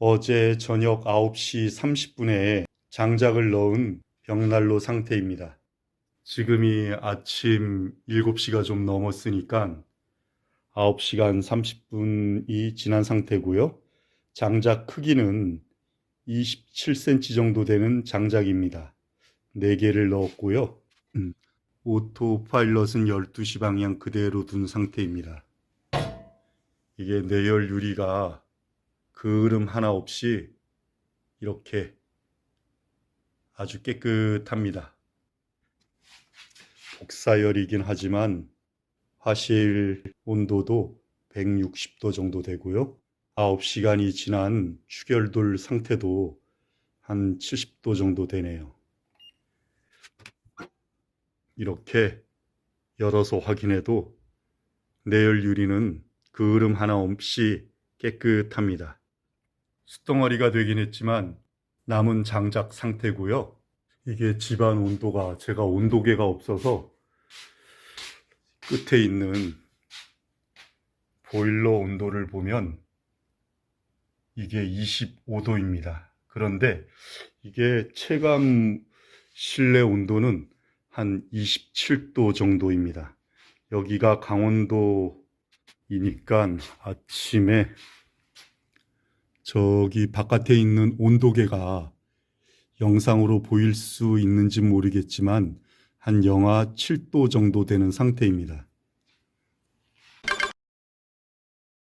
어제 저녁 9시 30분에 장작을 넣은 벽난로 상태입니다. 지금이 아침 7시가 좀 넘었으니까 9시간 30분이 지난 상태고요. 장작 크기는 27cm 정도 되는 장작입니다. 4개를 넣었고요. 오토 파일럿은 12시 방향 그대로 둔 상태입니다. 이게 내열 유리가 그을음 하나 없이 이렇게 아주 깨끗합니다. 복사열이긴 하지만 화실 온도도 160도 정도 되고요. 9시간이 지난 축열돌 상태도 한 70도 정도 되네요. 이렇게 열어서 확인해도 내열 유리는 그을음 하나 없이 깨끗합니다. 숯덩어리가 되긴 했지만 남은 장작 상태고요. 이게 집안 온도가 제가 온도계가 없어서 끝에 있는 보일러 온도를 보면 이게 25도입니다. 그런데 이게 체감 실내 온도는 한 27도 정도입니다. 여기가 강원도이니까 아침에 저기 바깥에 있는 온도계가 영상으로 보일 수 있는지 모르겠지만 한 영하 7도 정도 되는 상태입니다.